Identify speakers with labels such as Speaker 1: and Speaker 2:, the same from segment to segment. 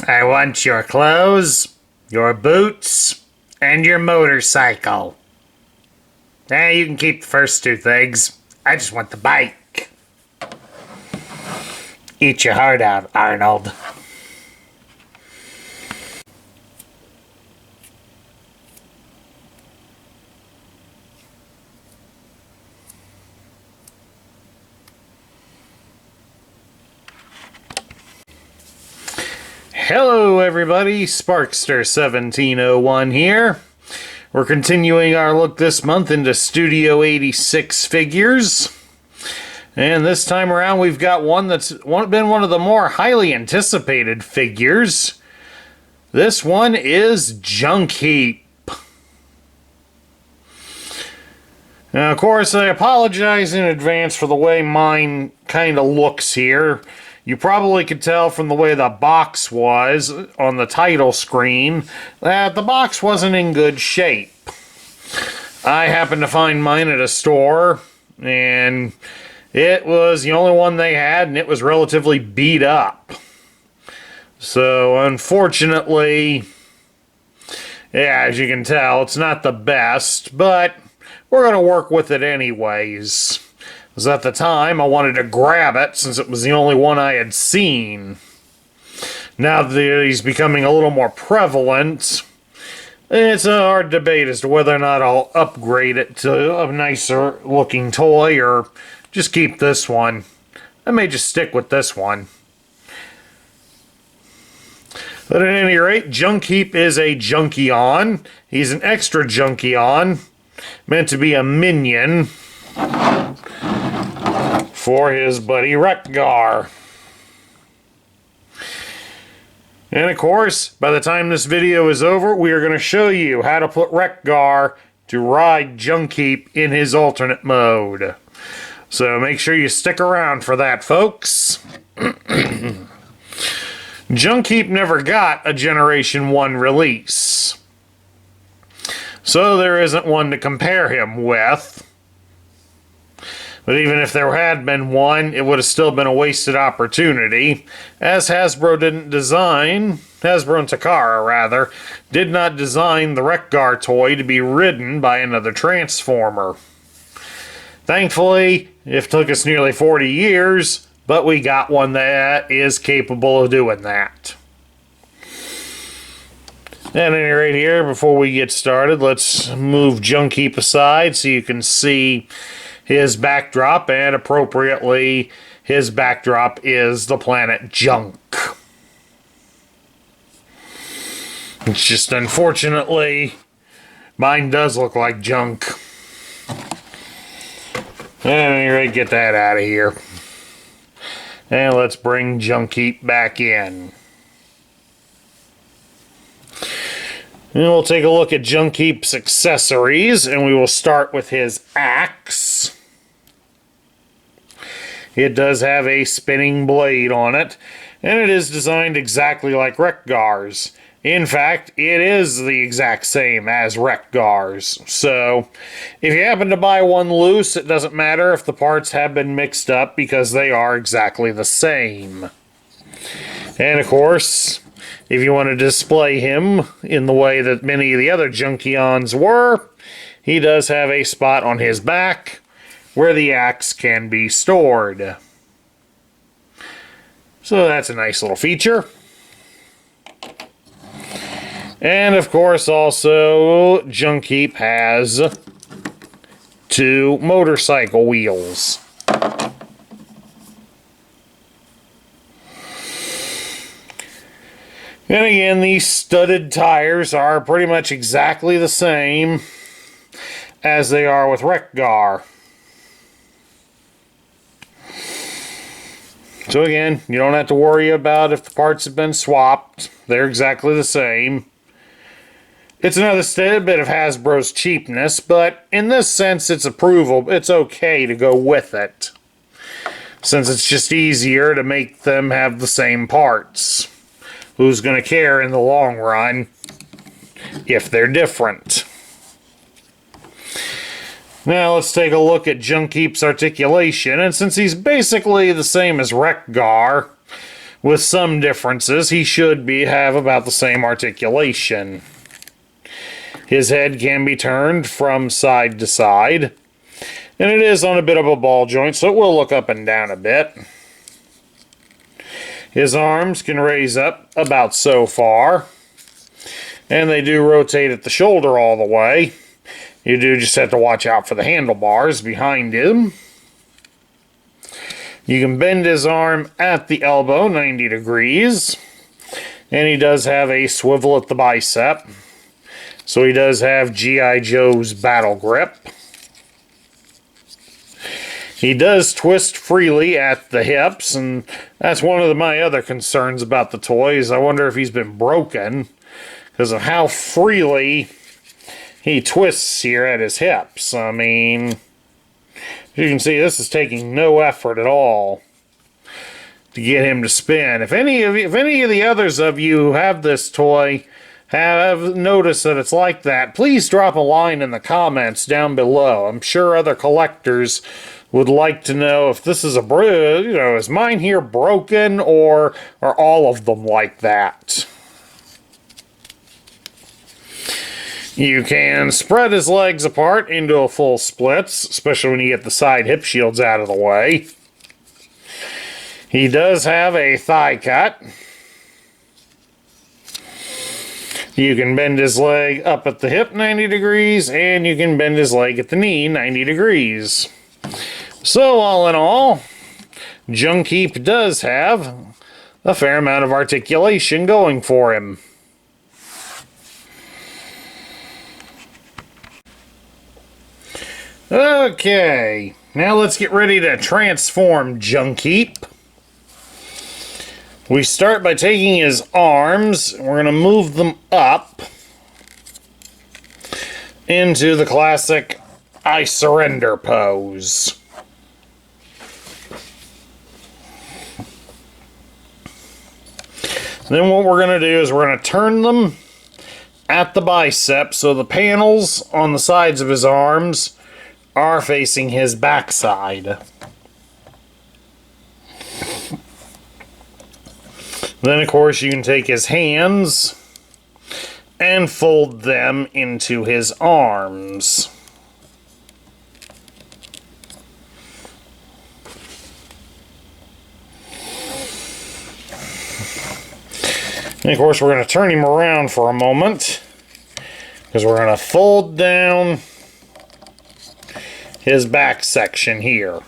Speaker 1: I want your clothes, your boots, and your motorcycle. You can keep the first two things. I just want the bike. Eat your heart out, Arnold. Hello everybody, Sparkster1701 here. We're continuing our look this month into Studio 86 figures. And this time around we've got one that's been one of the more highly anticipated figures. This one is Junkion. Now, of course, I apologize in advance for the way mine kind of looks here. You probably could tell from the way the box was on the title screen that the box wasn't in good shape. I happened to find mine at a store, and it was the only one they had, and it was relatively beat up. So, unfortunately, yeah, as you can tell, it's not the best, but we're going to work with it anyways. Because at the time, I wanted to grab it since it was the only one I had seen. Now that he's becoming a little more prevalent, it's a hard debate as to whether or not I'll upgrade it to a nicer looking toy or just keep this one. I may just stick with this one. But at any rate, Junkheap is a Junkion. He's an extra Junkion, meant to be a minion for his buddy Wreck-Gar. And of course, by the time this video is over, we are going to show you how to put Wreck-Gar to ride Junkheap in his alternate mode. So make sure you stick around for that, folks. Junkheap never got a Generation 1 release, so there isn't one to compare him with. But even if there had been one, it would have still been a wasted opportunity, as Hasbro and Takara, rather, did not design the Wreck-Gar toy to be ridden by another Transformer. Thankfully, it took us nearly 40 years, but we got one that is capable of doing that. At any rate here, before we get started, let's move Junkheap aside so you can see his backdrop, and appropriately, his backdrop is the planet Junk. It's just, unfortunately, mine does look like junk. At any rate, get that out of here. And let's bring Junkheap back in. And we'll take a look at Junkheap's accessories, and we will start with his axe. It does have a spinning blade on it, and it is designed exactly like Wreck-Gar's. In fact, it is the exact same as Wreck-Gar's. So, if you happen to buy one loose, it doesn't matter if the parts have been mixed up because they are exactly the same. And of course, if you want to display him in the way that many of the other Junkions were, he does have a spot on his back where the axe can be stored. So that's a nice little feature. And of course also, Junkheap has two motorcycle wheels. And again, these studded tires are pretty much exactly the same as they are with Wreck-Gar. So again, you don't have to worry about if the parts have been swapped. They're exactly the same. It's another bit of Hasbro's cheapness, but in this sense, it's okay to go with it, since it's just easier to make them have the same parts. Who's going to care in the long run if they're different? Now let's take a look at Junkheap's articulation, and since he's basically the same as Wreck-Gar, With some differences, he should have about the same articulation. His head can be turned from side to side, and it is on a bit of a ball joint, so it will look up and down a bit. His arms can raise up about so far, and they do rotate at the shoulder all the way. You do just have to watch out for the handlebars behind him. You can bend his arm at the elbow 90 degrees, and he does have a swivel at the bicep. So he does have G.I. Joe's battle grip. He does twist freely at the hips, and that's one of my other concerns about the toy, is I wonder if he's been broken because of how freely he twists here at his hips. I mean, you can see this is taking no effort at all to get him to spin. If any of the others of you who have this toy have noticed that it's like that, please drop a line in the comments down below. I'm sure other collectors would like to know if this is is mine here broken, or are all of them like that? You can spread his legs apart into a full splits, especially when you get the side hip shields out of the way. He does have a thigh cut. You can bend his leg up at the hip 90 degrees, and you can bend his leg at the knee 90 degrees. So all in all, Junkiep does have a fair amount of articulation going for him. Okay, now let's get ready to transform Junkiep. We start by taking his arms, and we're going to move them up into the classic I surrender pose. Then what we're going to do is we're going to turn them at the bicep so the panels on the sides of his arms are facing his backside. Then, of course, you can take his hands and fold them into his arms. And, of course, we're going to turn him around for a moment, because we're going to fold down his back section here.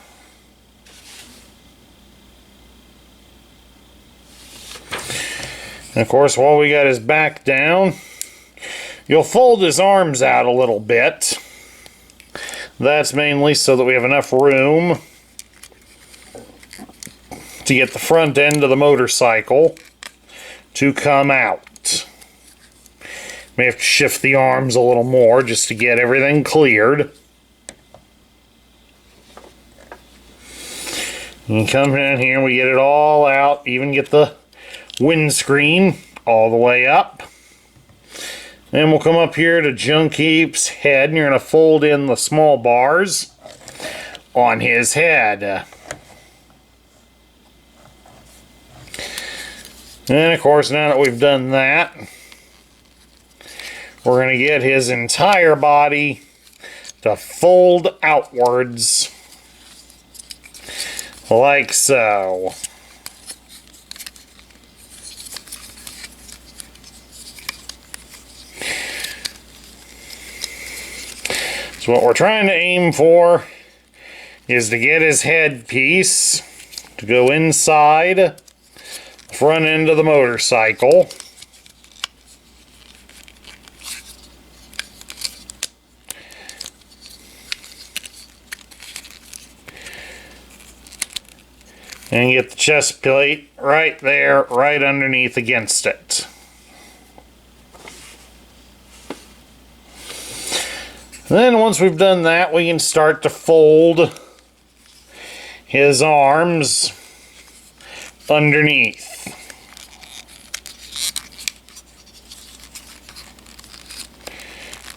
Speaker 1: And of course, while we got his back down, you'll fold his arms out a little bit. That's mainly so that we have enough room to get the front end of the motorcycle to come out. May have to shift the arms a little more just to get everything cleared. You come down here and we get it all out, even get the windscreen all the way up. Then we'll come up here to Junkiep's head, and you're going to fold in the small bars on his head. And of course, now that we've done that, we're going to get his entire body to fold outwards like so. So what we're trying to aim for is to get his headpiece to go inside the front end of the motorcycle. And get the chest plate right there, right underneath against it. Then once we've done that, we can start to fold his arms underneath.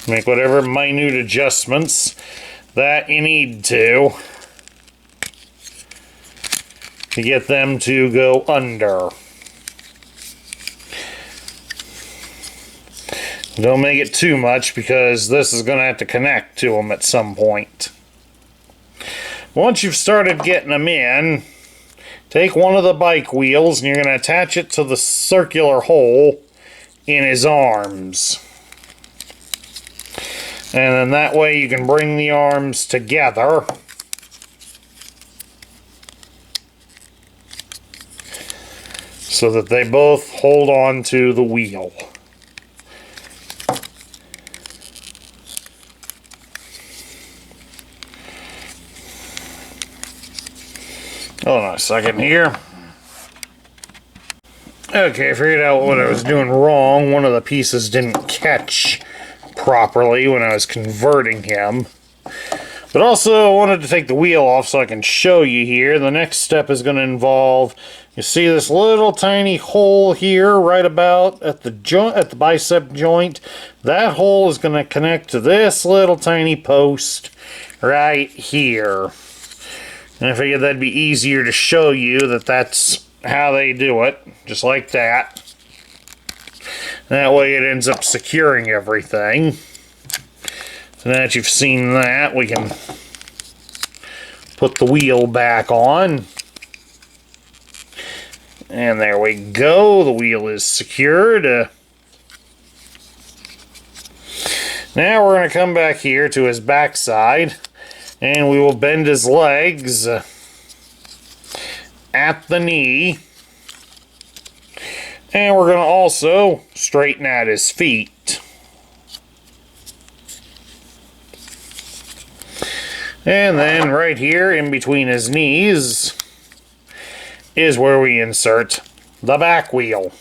Speaker 1: Make whatever minute adjustments that you need to get them to go under. Don't make it too much because this is going to have to connect to them at some point. Once you've started getting them in, take one of the bike wheels and you're going to attach it to the circular hole in his arms. And then that way you can bring the arms together. So that they both hold on to the wheel. Hold on a second here. Okay, I figured out what I was doing wrong. One of the pieces didn't catch properly when I was converting him. But also, I wanted to take the wheel off so I can show you here. The next step is going to involve, you see this little tiny hole here right about at the bicep joint. That hole is going to connect to this little tiny post right here. And I figured that'd be easier to show you that that's how they do it, just like that. That way it ends up securing everything. So now that you've seen that, we can put the wheel back on. And there we go, the wheel is secured. Now we're going to come back here to his backside. And we will bend his legs at the knee. And we're going to also straighten out his feet. And then right here in between his knees is where we insert the back wheel.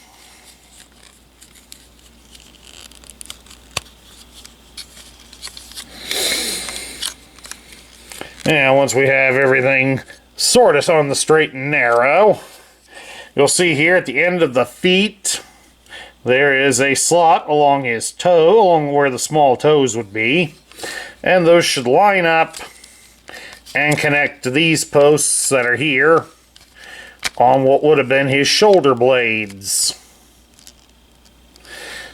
Speaker 1: Now, once we have everything sort of on the straight and narrow, you'll see here at the end of the feet, there is a slot along his toe, along where the small toes would be. And those should line up and connect to these posts that are here on what would have been his shoulder blades.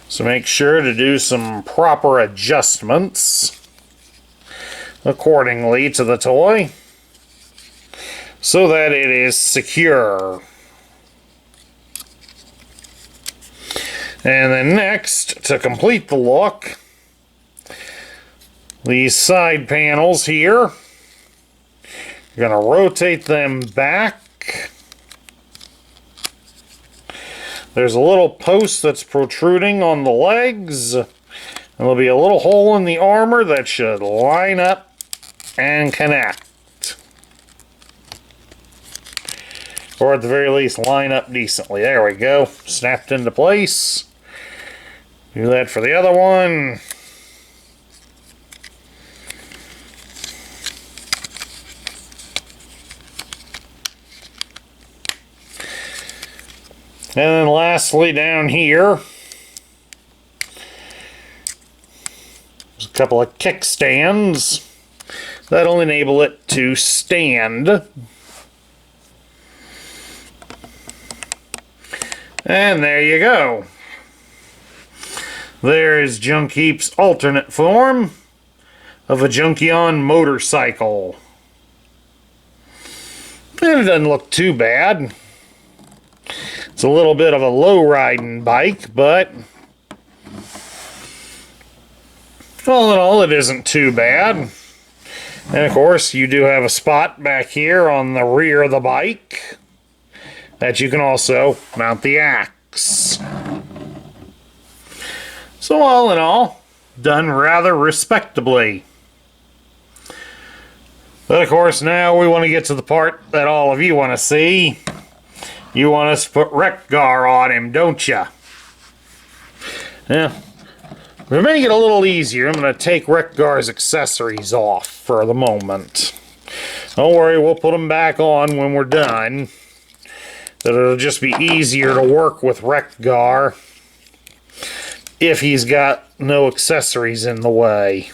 Speaker 1: So make sure to do some proper adjustments accordingly to the toy so that it is secure. And then next, to complete the look, these side panels here, you're going to rotate them back. There's a little post that's protruding on the legs, and there'll be a little hole in the armor that should line up and connect. Or at the very least, line up decently. There we go. Snapped into place. Do that for the other one. And then lastly, down here, there's a couple of kickstands that'll enable it to stand. And there you go. There is Junkheap's alternate form of a Junkion motorcycle. And it doesn't look too bad. It's a little bit of a low-riding bike, but all in all, it isn't too bad. And of course, you do have a spot back here on the rear of the bike that you can also mount the axe. So all in all, done rather respectably. But of course, now we want to get to the part that all of you want to see. You want us to put Wreck-Gar on him, don't you? Yeah. To make it a little easier, I'm going to take Wreck-Gar's accessories off for the moment. Don't worry, we'll put them back on when we're done. That it'll just be easier to work with Wreck-Gar if he's got no accessories in the way.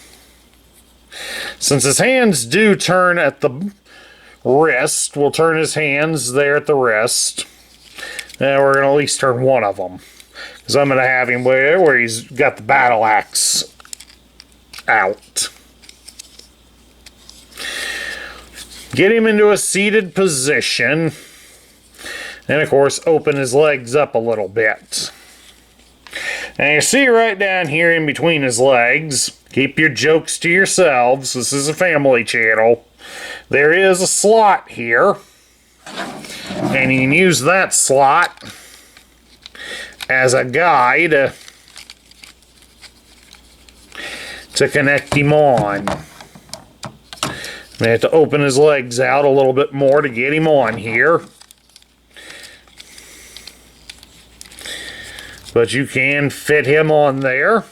Speaker 1: Since his hands do turn at the wrist, we'll turn his hands there at the wrist. And we're going to at least turn one of them. So I'm going to have him where he's got the battle axe out. Get him into a seated position. And of course, open his legs up a little bit. And you see right down here in between his legs, keep your jokes to yourselves, this is a family channel. There is a slot here. And you can use that slot as a guide to connect him on. I have to open his legs out a little bit more to get him on here. But you can fit him on there.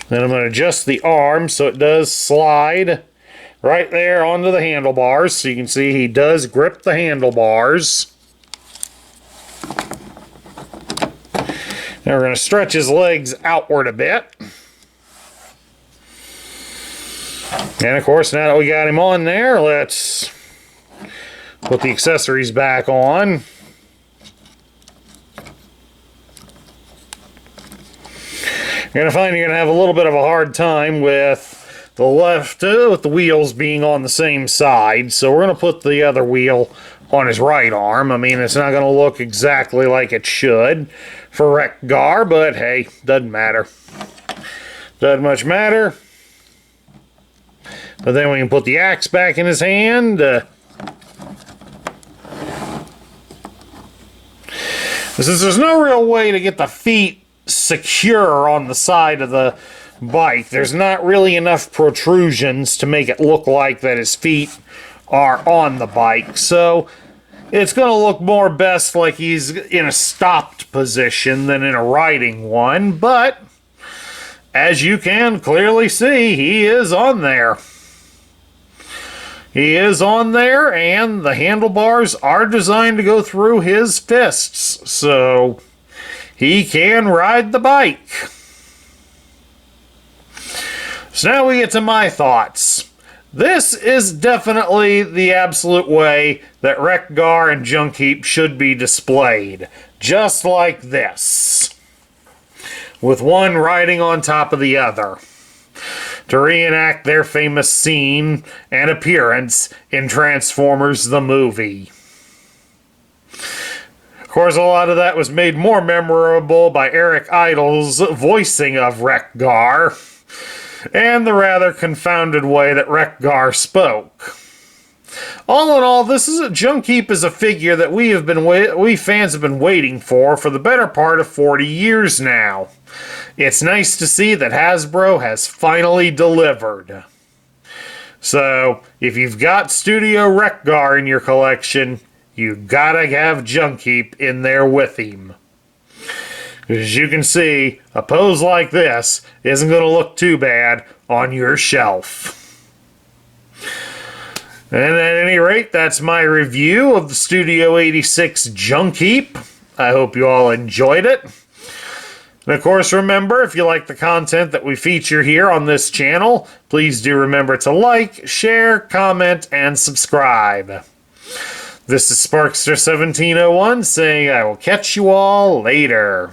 Speaker 1: Then I'm going to adjust the arm so it does slide right there onto the handlebars. So you can see he does grip the handlebars. Now we're going to stretch his legs outward a bit. And of course, now that we got him on there, let's put the accessories back on. You're going to find you're going to have a little bit of a hard time with the wheels being on the same side. So we're going to put the other wheel on his right arm. I mean, it's not going to look exactly like it should for Wreck-Gar, but hey, doesn't matter. Doesn't much matter. But then we can put the axe back in his hand. Since there's no real way to get the feet secure on the side of the bike, there's not really enough protrusions to make it look like that his feet are on the bike. So it's going to look more best like he's in a stopped position than in a riding one. But as you can clearly see, he is on there. He is on there, and the handlebars are designed to go through his fists, so he can ride the bike. So now we get to my thoughts. This is definitely the absolute way that Wreck-Gar and Junkiep should be displayed. Just like this. With one riding on top of the other, to reenact their famous scene and appearance in Transformers the movie. Of course, a lot of that was made more memorable by Eric Idle's voicing of Wreck-Gar, and the rather confounded way that Wreck-Gar spoke. All in all, Junkiep is a figure that we fans have been waiting for the better part of 40 years now. It's nice to see that Hasbro has finally delivered. So, if you've got Studio Wreck-Gar in your collection, you gotta have Junkiep in there with him. As you can see, a pose like this isn't going to look too bad on your shelf. And at any rate, that's my review of the Studio 86 Junkiep. I hope you all enjoyed it. And of course, remember, if you like the content that we feature here on this channel, please do remember to like, share, comment, and subscribe. This is Sparkster1701 saying I will catch you all later.